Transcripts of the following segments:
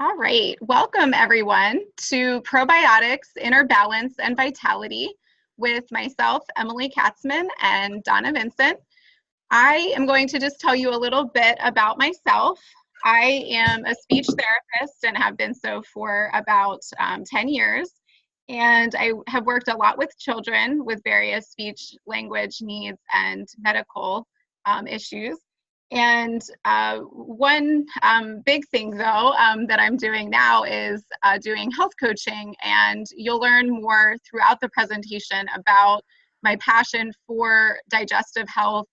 All right, welcome everyone to Probiotics, Inner Balance, and Vitality with myself, Emily Katzman, and Donna Vincent. I am going to just tell you a little bit about myself. I am a speech therapist and have been so for about 10 years. And I have worked a lot with children with various speech language needs and medical issues. And one big thing, though, that I'm doing now is doing health coaching. And you'll learn more throughout the presentation about my passion for digestive health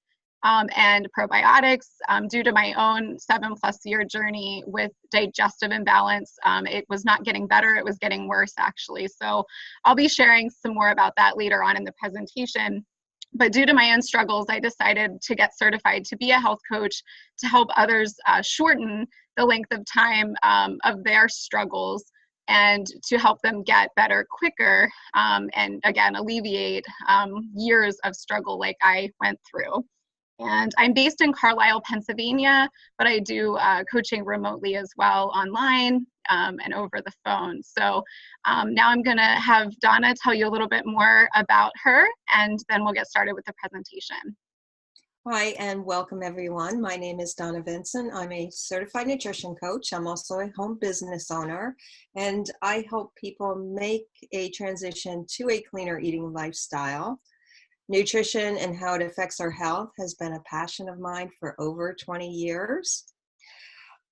and probiotics. Due to my own 7+ year journey with digestive imbalance, it was not getting better, it was getting worse, actually. So I'll be sharing some more about that later on in the presentation. But due to my own struggles, I decided to get certified to be a health coach to help others shorten the length of time of their struggles and to help them get better quicker and, again, alleviate years of struggle like I went through. And I'm based in Carlisle, Pennsylvania, but I do coaching remotely as well, online and over the phone. So now I'm going to have Donna tell you a little bit more about her, and then we'll get started with the presentation. Hi, and welcome everyone. My name is Donna Vincent. I'm a certified nutrition coach. I'm also a home business owner, and I help people make a transition to a cleaner eating lifestyle. Nutrition and how it affects our health has been a passion of mine for over 20 years.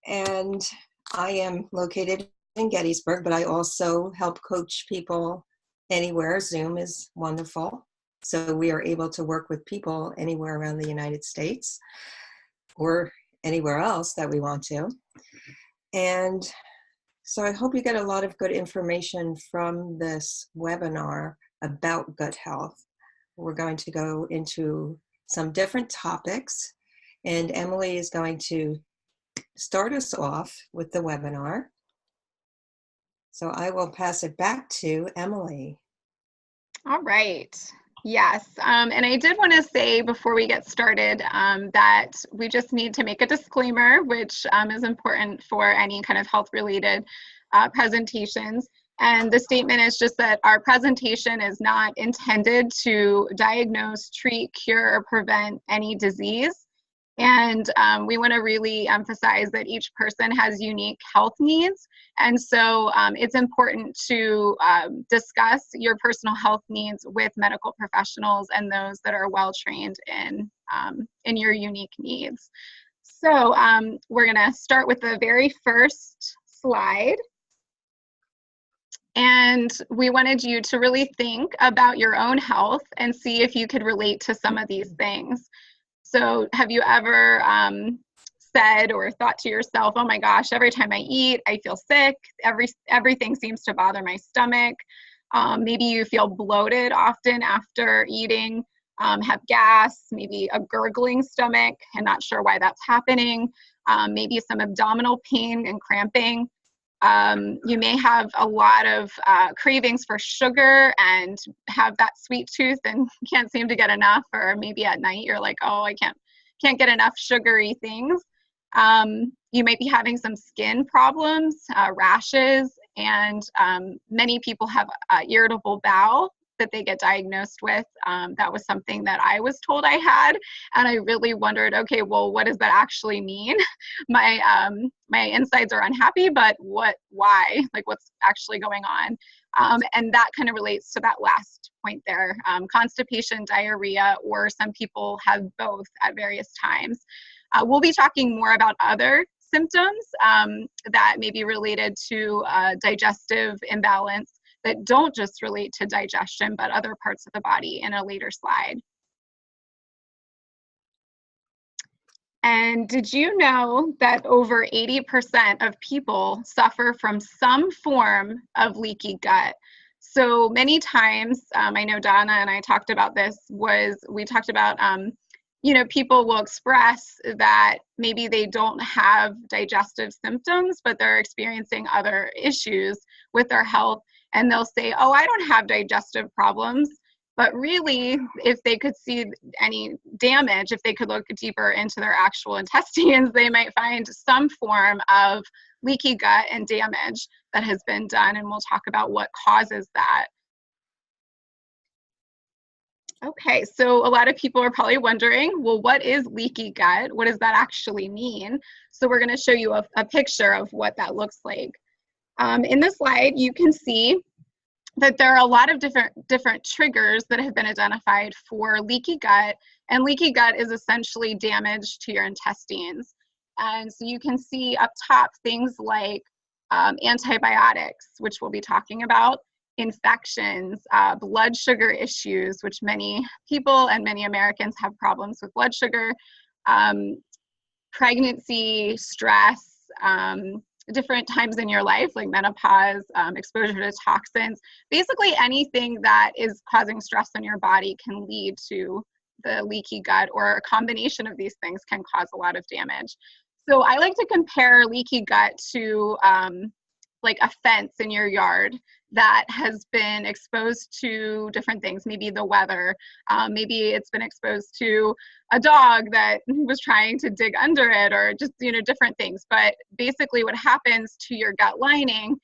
And I am located in Gettysburg, but I also help coach people anywhere. Zoom is wonderful. So we are able to work with people anywhere around the United States or anywhere else that we want to. And so I hope you get a lot of good information from this webinar about gut health. We're going to go into some different topics, and Emily is going to start us off with the webinar. So I will pass it back to Emily. All right. Yes, and I did want to say before we get started that we just need to make a disclaimer, which is important for any kind of health-related presentations. And the statement is just that our presentation is not intended to diagnose, treat, cure, or prevent any disease. And we want to really emphasize that each person has unique health needs. And so it's important to discuss your personal health needs with medical professionals and those that are well trained in your unique needs. So we're going to start with the very first slide. And we wanted you to really think about your own health and see if you could relate to some of these things. So have you ever said or thought to yourself, oh my gosh, every time I eat, I feel sick. Everything seems to bother my stomach. Maybe you feel bloated often after eating, have gas, maybe a gurgling stomach and not sure why that's happening. Maybe some abdominal pain and cramping. You may have a lot of cravings for sugar and have that sweet tooth and can't seem to get enough, or maybe at night you're like, oh, I can't get enough sugary things. You might be having some skin problems, rashes, and many people have irritable bowel that they get diagnosed with. That was something that I was told I had, and I really wondered, okay, well, what does that actually mean? My insides are unhappy, but why? Like, what's actually going on? And that kind of relates to that last point there, constipation, diarrhea, or some people have both at various times. We'll be talking more about other symptoms that may be related to digestive imbalance that don't just relate to digestion, but other parts of the body in a later slide. And did you know that over 80% of people suffer from some form of leaky gut? So many times, I know Donna and I talked about this, we talked about, people will express that maybe they don't have digestive symptoms, but they're experiencing other issues with their health. And they'll say, oh, I don't have digestive problems. But really, if they could see any damage, if they could look deeper into their actual intestines, they might find some form of leaky gut and damage that has been done, and we'll talk about what causes that. Okay, so a lot of people are probably wondering, well, what is leaky gut? What does that actually mean? So we're going to show you a picture of what that looks like. In this slide, you can see that there are a lot of different triggers that have been identified for leaky gut, and leaky gut is essentially damage to your intestines. And so you can see up top things like antibiotics, which we'll be talking about, infections, blood sugar issues, which many people and many Americans have problems with blood sugar, pregnancy, stress, different times in your life like menopause, exposure to toxins. Basically anything that is causing stress in your body can lead to the leaky gut, or a combination of these things can cause a lot of damage. So I like to compare leaky gut to like a fence in your yard that has been exposed to different things, maybe the weather, maybe it's been exposed to a dog that was trying to dig under it, or just, different things. But basically what happens to your gut lining,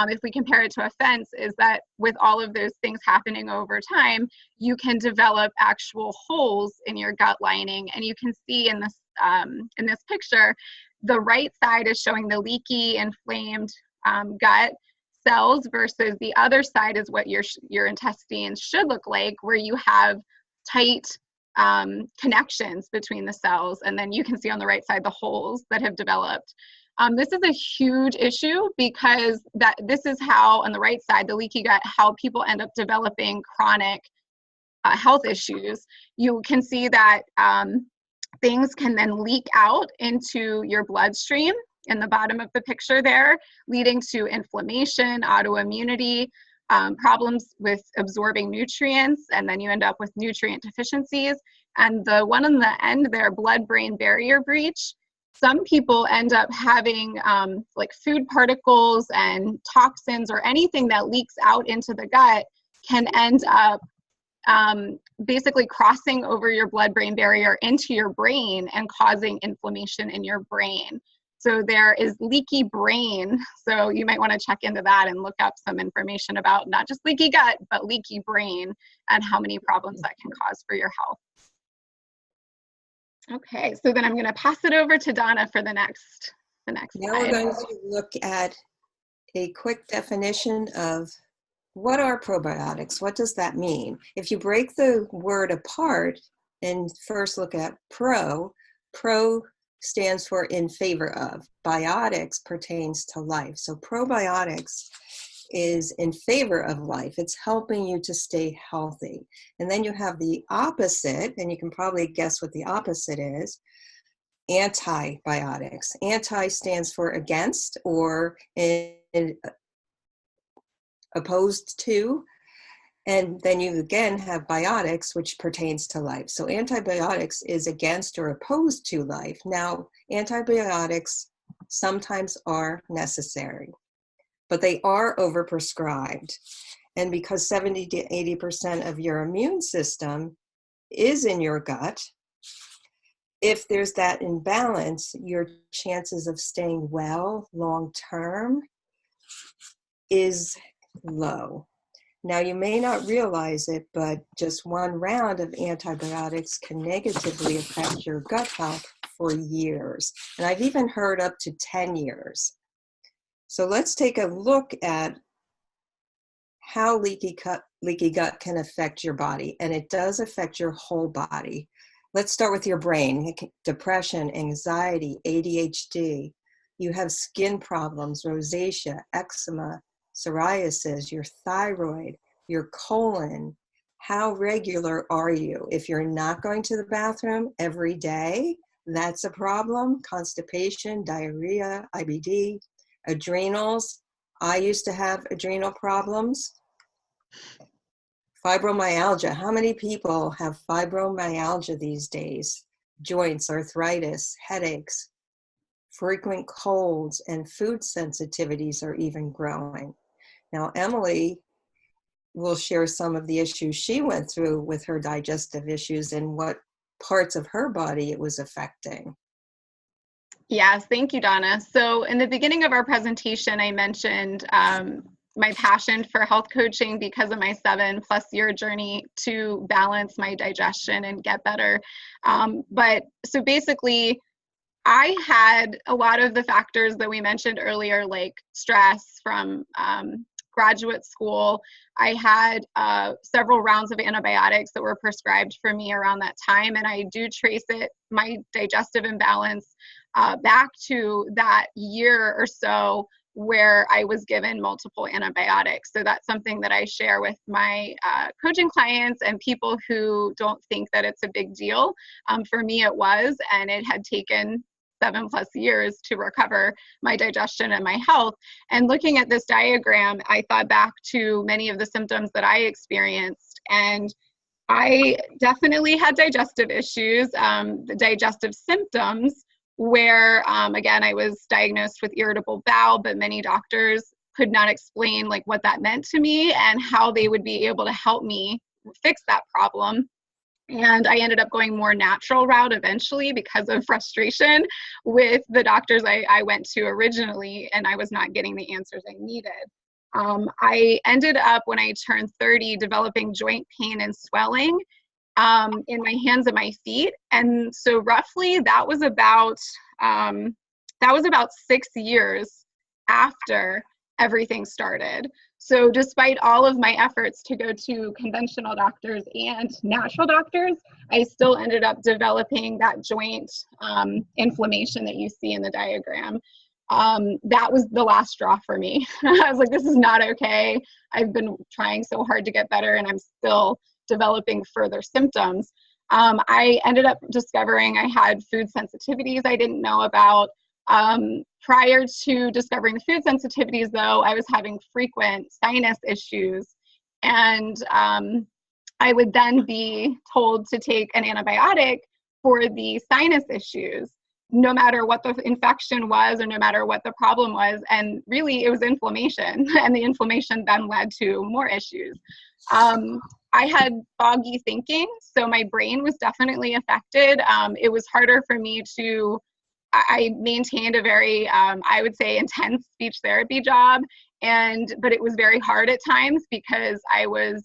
if we compare it to a fence, is that with all of those things happening over time, you can develop actual holes in your gut lining. And you can see in this picture, the right side is showing the leaky, inflamed gut cells, versus the other side is what your intestines should look like, where you have tight connections between the cells. And then you can see on the right side the holes that have developed. This is a huge issue, because this is how, on the right side, the leaky gut, how people end up developing chronic health issues. You can see that things can then leak out into your bloodstream in the bottom of the picture there, leading to inflammation, autoimmunity, problems with absorbing nutrients, and then you end up with nutrient deficiencies. And the one on the end there, blood-brain barrier breach, some people end up having like food particles and toxins, or anything that leaks out into the gut can end up basically crossing over your blood-brain barrier into your brain and causing inflammation in your brain. So there is leaky brain. So you might want to check into that and look up some information about not just leaky gut, but leaky brain, and how many problems that can cause for your health. Okay, so then I'm going to pass it over to Donna for the next Now slide. we're going to look at a quick definition of what are probiotics. What does that mean? If you break the word apart and first look at pro stands for in favor of. Biotics pertains to life. So probiotics is in favor of life. It's helping you to stay healthy. And then you have the opposite, and you can probably guess what the opposite is, antibiotics. Anti stands for against, or opposed to. And then you again have biotics, which pertains to life. So antibiotics is against or opposed to life. Now, antibiotics sometimes are necessary, but they are overprescribed. And because 70 to 80% of your immune system is in your gut, if there's that imbalance, your chances of staying well long-term is low. Now, you may not realize it, but just one round of antibiotics can negatively affect your gut health for years. And I've even heard up to 10 years. So let's take a look at how leaky gut can affect your body. And it does affect your whole body. Let's start with your brain. Depression, anxiety, ADHD. You have skin problems, rosacea, eczema, psoriasis, your thyroid, your colon. How regular are you? If you're not going to the bathroom every day, that's a problem. Constipation, diarrhea, IBD, adrenals. I used to have adrenal problems. Fibromyalgia. How many people have fibromyalgia these days? Joints, arthritis, headaches, frequent colds, and food sensitivities are even growing. Now, Emily will share some of the issues she went through with her digestive issues and what parts of her body it was affecting. Yes, thank you, Donna. So in the beginning of our presentation, I mentioned my passion for health coaching because of my 7+ year journey to balance my digestion and get better. But so basically, I had a lot of the factors that we mentioned earlier, like stress from graduate school. I had several rounds of antibiotics that were prescribed for me around that time, and I do trace my digestive imbalance, back to that year or so where I was given multiple antibiotics. So that's something that I share with my coaching clients and people who don't think that it's a big deal. For me, it was, and it had taken 7+ years to recover my digestion and my health. And looking at this diagram, I thought back to many of the symptoms that I experienced. And I definitely had digestive issues, the digestive symptoms, where, again, I was diagnosed with irritable bowel, but many doctors could not explain like what that meant to me and how they would be able to help me fix that problem. And I ended up going more natural route eventually because of frustration with the doctors I went to originally, and I was not getting the answers I needed. I ended up, when I turned 30, developing joint pain and swelling in my hands and my feet. And so roughly that was about 6 years after everything started. So despite all of my efforts to go to conventional doctors and natural doctors, I still ended up developing that joint inflammation that you see in the diagram. That was the last straw for me. I was like, this is not okay. I've been trying so hard to get better, and I'm still developing further symptoms. I ended up discovering I had food sensitivities I didn't know about. Prior to discovering the food sensitivities, though, I was having frequent sinus issues, and I would then be told to take an antibiotic for the sinus issues, no matter what the infection was or no matter what the problem was. And really, it was inflammation, and the inflammation then led to more issues. I had foggy thinking, so my brain was definitely affected. It was harder for me to I maintained a very, I would say, intense speech therapy job, but it was very hard at times because I was,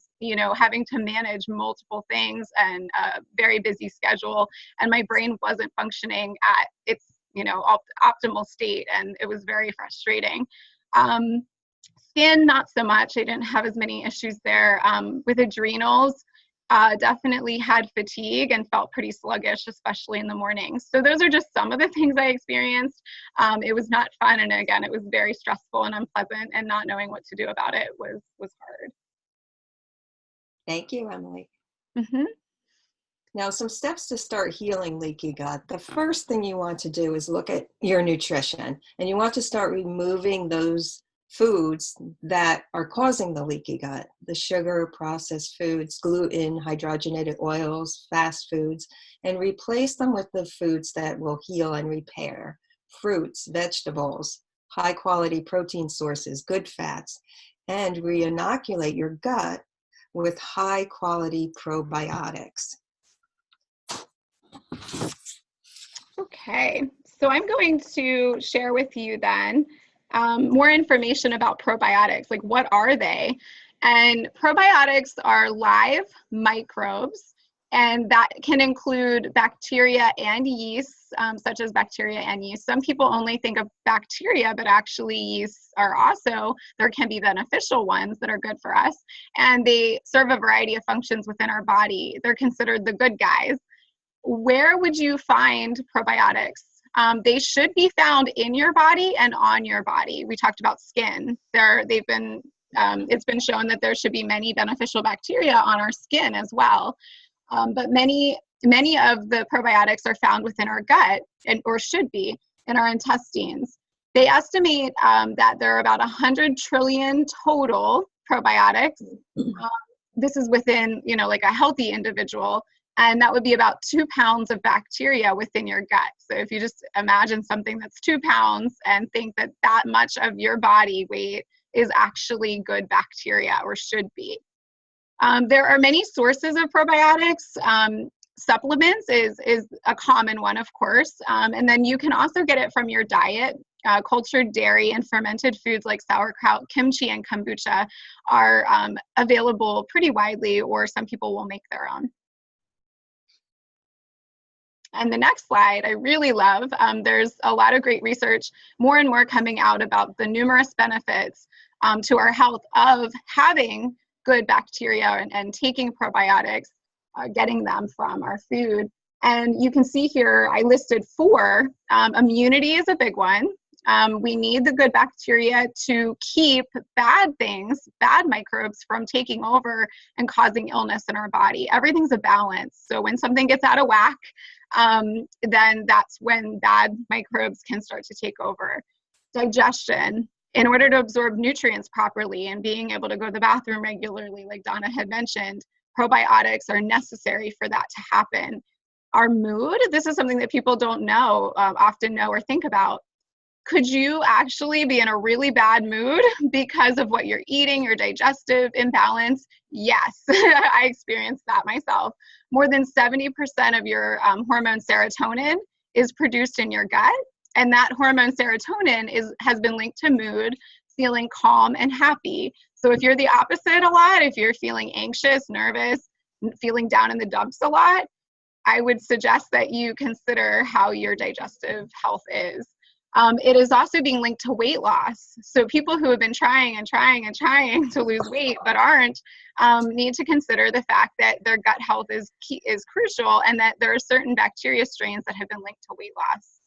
having to manage multiple things and a very busy schedule, and my brain wasn't functioning at its, optimal state, and it was very frustrating. Skin, not so much. I didn't have as many issues there. With adrenals, definitely had fatigue and felt pretty sluggish, especially in the mornings. So those are just some of the things I experienced. It was not fun. And again, it was very stressful and unpleasant, and not knowing what to do about it was hard. Thank you, Emily. Mm-hmm. Now, some steps to start healing leaky gut. The first thing you want to do is look at your nutrition, and you want to start removing those foods that are causing the leaky gut: the sugar, processed foods, gluten, hydrogenated oils, fast foods, and replace them with the foods that will heal and repair: fruits, vegetables, high quality protein sources, good fats, and re-inoculate your gut with high quality probiotics. Okay, so I'm going to share with you then more information about probiotics. Like, what are they? And probiotics are live microbes, and that can include bacteria and yeasts, such as bacteria and yeast. Some people only think of bacteria, but actually yeasts are also, there can be beneficial ones that are good for us, and they serve a variety of functions within our body. They're considered the good guys. Where would you find probiotics? They should be found in your body and on your body. We talked about skin. It's been shown that there should be many beneficial bacteria on our skin as well. But many of the probiotics are found within our gut, or should be in our intestines. They estimate that there are about 100 trillion total probiotics. This is within, like a healthy individual. And that would be about 2 pounds of bacteria within your gut. So if you just imagine something that's 2 pounds and think that that much of your body weight is actually good bacteria, or should be. There are many sources of probiotics. supplements is a common one, of course. And then you can also get it from your diet. Cultured dairy and fermented foods like sauerkraut, kimchi, and kombucha are available pretty widely, or some people will make their own. And the next slide I really love. There's a lot of great research, more and more coming out about the numerous benefits to our health of having good bacteria and taking probiotics, getting them from our food. And you can see here, I listed 4. Immunity is a big one. We need the good bacteria to keep bad things, bad microbes from taking over and causing illness in our body. Everything's a balance. So when something gets out of whack, then that's when bad microbes can start to take over. Digestion. In order to absorb nutrients properly and being able to go to the bathroom regularly, like Donna had mentioned, probiotics are necessary for that to happen. Our mood, this is something that people don't know, often know or think about. Could you actually be in a really bad mood because of what you're eating, your digestive imbalance? Yes, I experienced that myself. More than 70% of your hormone serotonin is produced in your gut, and that hormone serotonin has been linked to mood, feeling calm and happy. So if you're the opposite a lot, if you're feeling anxious, nervous, feeling down in the dumps a lot, I would suggest that you consider how your digestive health is. It is also being linked to weight loss. So people who have been trying to lose weight but aren't need to consider the fact that their gut health is crucial, and that there are certain bacteria strains that have been linked to weight loss.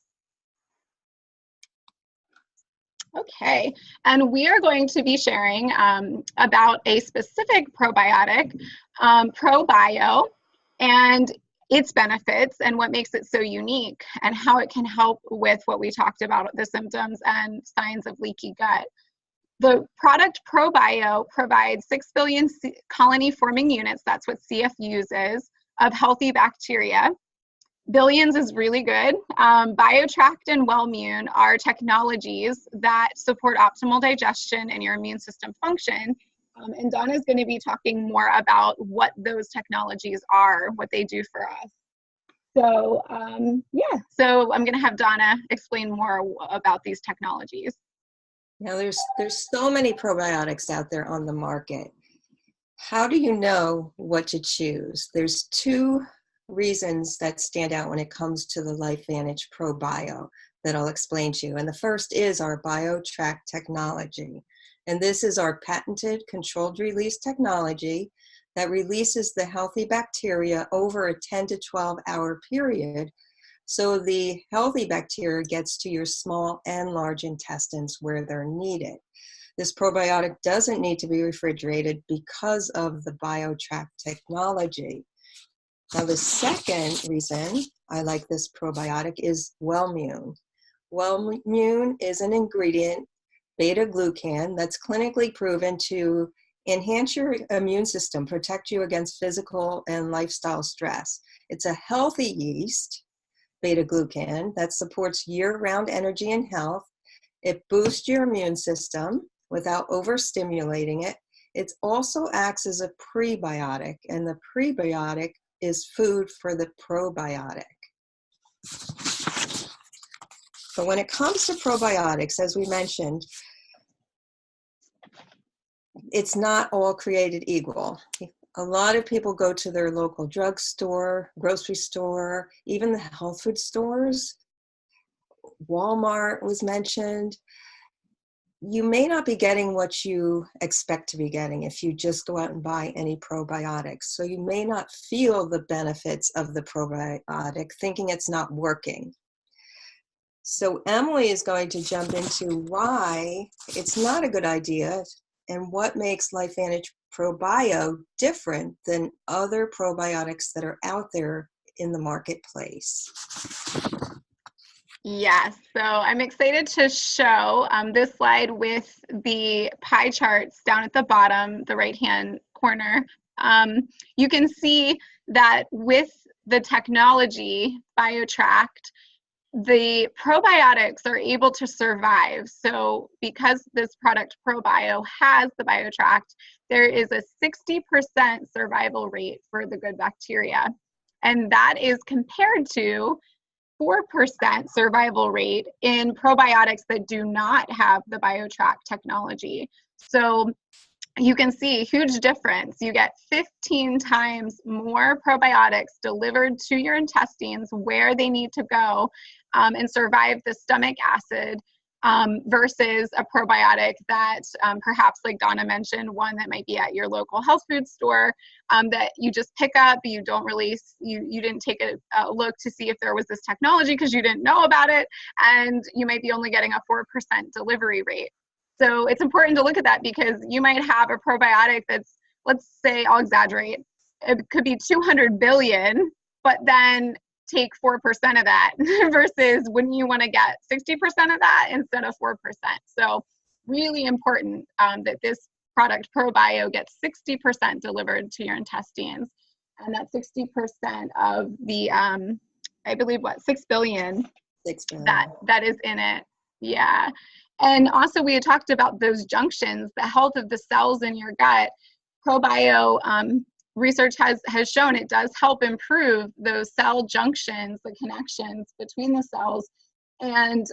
Okay, and we are going to be sharing about a specific probiotic, ProBio, and its benefits and what makes it so unique, and how it can help with what we talked about, the symptoms and signs of leaky gut. The product ProBio provides 6 billion colony forming units, that's what CF uses, of healthy bacteria. Billions is really good. BioTract and Wellmune are technologies that support optimal digestion and your immune system function. And Donna is going to be talking more about what those technologies are, what they do for us. So so I'm going to have Donna explain more about these technologies. Now there's so many probiotics out there on the market. How do you know what to choose? There's 2 reasons that stand out when it comes to the LifeVantage ProBio that I'll explain to you. And the first is our BioTract technology. And this is our patented controlled release technology that releases the healthy bacteria over a 10 to 12 hour period. So the healthy bacteria gets to your small and large intestines where they're needed. This probiotic doesn't need to be refrigerated because of the BioTract technology. Now the second reason I like this probiotic is Wellmune. Wellmune is an ingredient, beta-glucan, that's clinically proven to enhance your immune system, protect you against physical and lifestyle stress. It's a healthy yeast, beta-glucan, that supports year-round energy and health. It boosts your immune system without overstimulating it. It also acts as a prebiotic, and the prebiotic is food for the probiotic. But when it comes to probiotics, as we mentioned, it's not all created equal. A lot of people go to their local drugstore, grocery store, even the health food stores. Walmart was mentioned. You may not be getting what you expect to be getting if you just go out and buy any probiotics. So you may not feel the benefits of the probiotic, thinking it's not working. So Emily is going to jump into why it's not a good idea and what makes LifeVantage ProBio different than other probiotics that are out there in the marketplace. Yes, so I'm excited to show this slide with the pie charts down at the bottom, the right-hand corner. You can see that with the technology, BioTract, the probiotics are able to survive. So because this product ProBio has the BioTract, there is a 60% survival rate for the good bacteria. And that is compared to 4% survival rate in probiotics that do not have the BioTrack technology. So you can see a huge difference. You get 15 times more probiotics delivered to your intestines where they need to go and survive the stomach acid versus a probiotic that perhaps, like Donna mentioned, one that might be at your local health food store that you just pick up. You don't really, you didn't take a look to see if there was this technology because you didn't know about it, and you might be only getting a 4% delivery rate. So it's important to look at that because you might have a probiotic that's, let's say, I'll exaggerate, it could be 200 billion, but then take 4% of that versus when you want to get 60% of that instead of 4%. So really important that this product ProBio gets 60% delivered to your intestines. And that 60% of the, I believe, 6 billion, 6 billion. that is in it. Yeah. And also we had talked about those junctions, the health of the cells in your gut. ProBio research has shown it does help improve those cell junctions, the connections between the cells, and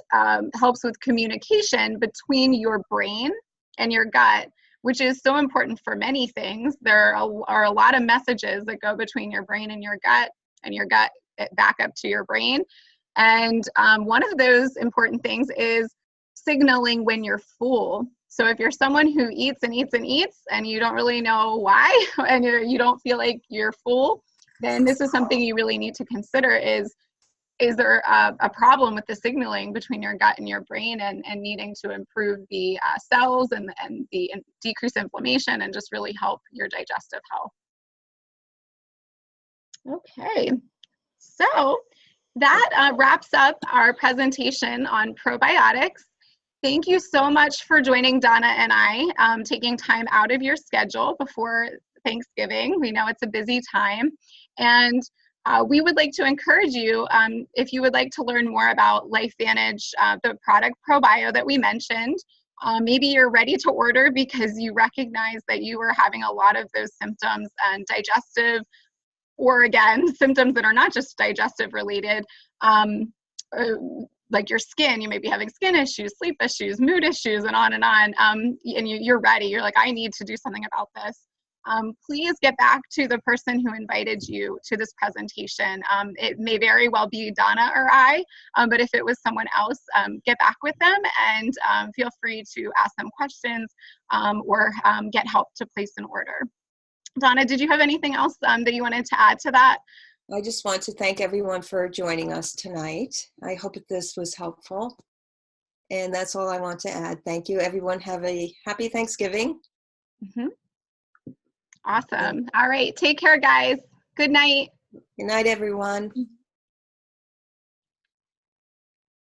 helps with communication between your brain and your gut, which is so important for many things. There are a lot of messages that go between your brain and your gut back up to your brain. And one of those important things is signaling when you're full. So if you're someone who eats and eats and eats and you don't really know why and you don't feel like you're full, then this is something you really need to consider is there a problem with the signaling between your gut and your brain and needing to improve the cells and the decrease inflammation and just really help your digestive health. Okay, so that wraps up our presentation on probiotics. Thank you so much for joining Donna and I, taking time out of your schedule before Thanksgiving. We know it's a busy time. And we would like to encourage you, if you would like to learn more about LifeVantage, the product ProBio that we mentioned, maybe you're ready to order because you recognize that you are having a lot of those symptoms and digestive, or again, symptoms that are not just digestive related, like your skin, you may be having skin issues, sleep issues, mood issues, and on. And you're ready. You're like, I need to do something about this. Please get back to the person who invited you to this presentation. It may very well be Donna or I, but if it was someone else, get back with them and feel free to ask them questions or get help to place an order. Donna, did you have anything else that you wanted to add to that? I just want to thank everyone for joining us tonight. I hope that this was helpful. And that's all I want to add. Thank you, everyone. Have a happy Thanksgiving. Mm-hmm. Awesome. All right. Take care, guys. Good night. Good night, everyone.